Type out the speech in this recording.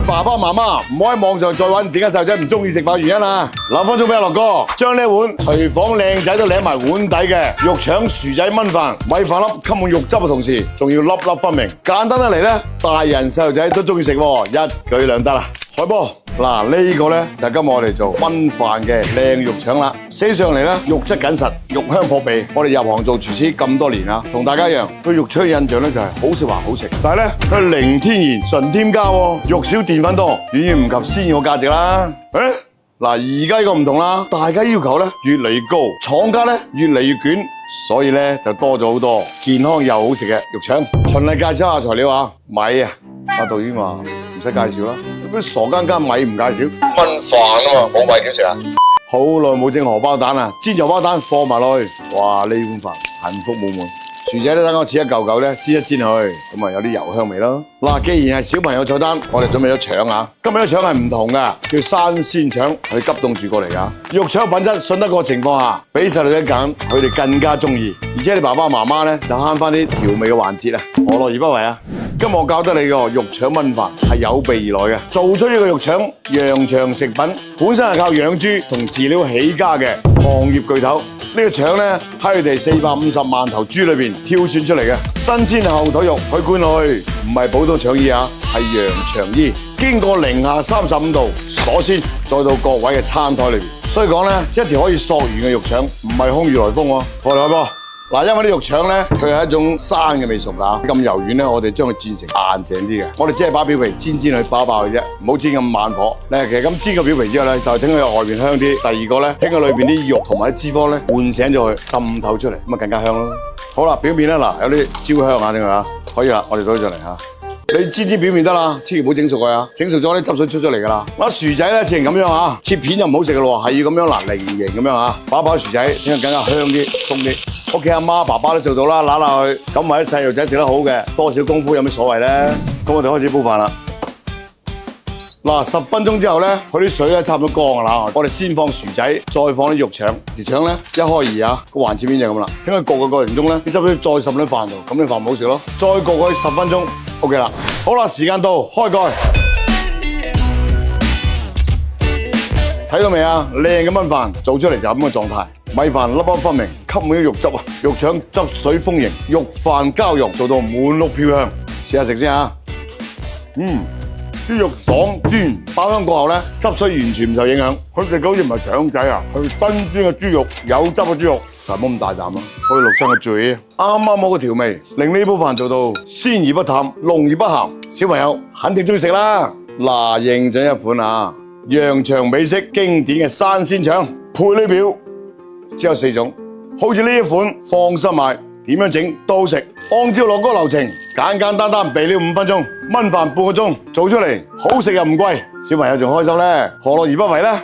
爸爸媽媽唔好喺網上再揾點解細路仔唔中意食飯嘅原因啊！留分鐘俾阿樂哥，將呢一碗廚房靚仔都舐埋碗底嘅肉腸薯仔炆飯，米飯粒吸滿肉汁嘅同時，仲要粒粒分明。簡單得嚟呢，大人細路仔都中意食，一舉兩得啦！開波！嗱，呢個呢，就係今日我哋做炆飯嘅靚肉腸啦，寫上嚟呢，肉質緊實，肉香撲鼻。我哋入行做廚師咁多年啦，同大家一樣，對肉腸嘅印象呢，就係好食還好食，但係呢，佢零天然純添加喎，肉少澱粉多，遠遠唔及鮮嘅價值啦。嗱，而家呢個唔同啦，大家要求呢越嚟越高，廠家呢越嚟越捲，所以呢就多咗好多健康又好食嘅肉腸。循例介紹下材料啊，米啊，阿導演話唔使介紹啦，啲傻更更米唔介紹，炆飯啊嘛，冇米點食啊？好耐冇整荷包蛋啦，煎荷包蛋放埋落去，哇！呢碗飯幸福滿滿。薯仔咧，等我切一嚿嚿咧，煎一煎佢，咁啊有啲油香味咯。嗱，既然係小朋友菜單，我哋準備咗腸啊。今日啲腸係唔同噶，叫生鮮腸，係急凍住過嚟噶。肉腸品質信得過情況下，俾細路仔揀，佢哋更加中意。而且你爸爸媽媽咧就慳翻啲調味嘅環節啊，何樂而不為啊？今日我教得你個肉腸炆飯係有備而來嘅，做出呢個肉腸羊腸食品，本身係靠養豬同飼料起家嘅行業巨頭。呢個腸呢，喺佢哋450萬頭豬裏邊挑選出嚟嘅新鮮後腿肉，去灌落去，唔係普通腸衣啊，係羊腸衣，經過零下35度鎖鮮，再到各位嘅餐台裏邊。所以講呢，一條可以索完嘅肉腸，唔係空穴來風喎。開波！嗱，因為啲肉腸呢，佢係一種生嘅未熟㗎，咁柔軟呢，我哋將佢煎成硬淨啲嘅。我哋只係把表皮煎佢爆佢啫，唔好煎咁慢火。其實咁煎個表皮之後呢，就係等佢外邊香啲。第二個呢，等佢裏邊啲肉同埋啲脂肪呢，喚醒咗佢，滲透出嚟，咁啊更加香咯。好啦，表面呢，嗱，有啲焦香啊，點啊？可以啦，我哋倒上嚟嚇。你煎表面得啦，千祈唔好整熟佢啊！整熟咗啲汁水出咗嚟㗎啦。薯仔呢，切成咁樣啊，切片就唔好食㗎咯，係要咁樣嗱，菱形咁樣啊，把薯仔聽日更加香啲、鬆啲。屋企阿媽、爸爸都做到啦，揦下去，咁或者細路仔食得好嘅，多少功夫有咩所謂呢？咁我哋開始煲飯啦。嗱，10分鐘之後呢，佢啲水呢差唔多乾㗎啦。我哋先放薯仔，再放啲肉腸。條腸呢，一開二啊，個橫切面就咁啦。聽佢焗嘅過程中呢，啲汁水再滲喺飯度，咁啲飯唔好食咯。再焗佢10分鐘 ，OK 啦。好啦，時間到，開蓋。睇到未啊？靚嘅炆飯做出嚟就咁嘅狀態。米飯粒粒分明，吸滿啲肉汁啊！肉腸汁水豐盈，肉飯交融，做到滿屋飄香。試下食先啊！啲肉爽鮮，爆香過後呢，汁水完全唔受影響。佢食到好似唔係腸仔啊，係新鮮嘅豬肉，有汁嘅豬肉，但係冇咁大膽啊！可以落親個嘴，啱啱好嘅調味，令呢煲飯做到鮮而不淡，濃而不鹹。小朋友肯定中意食啦！嗱，認準一款啊，羊腸美式經典嘅生鮮腸，配料表只有4種，好似呢一款，放心買，點樣整都好食。按照樂哥流程，簡簡單單備料5分鐘，炆飯半個鐘，做出嚟好食又唔貴，小朋友仲開心呢，何樂而不為呢？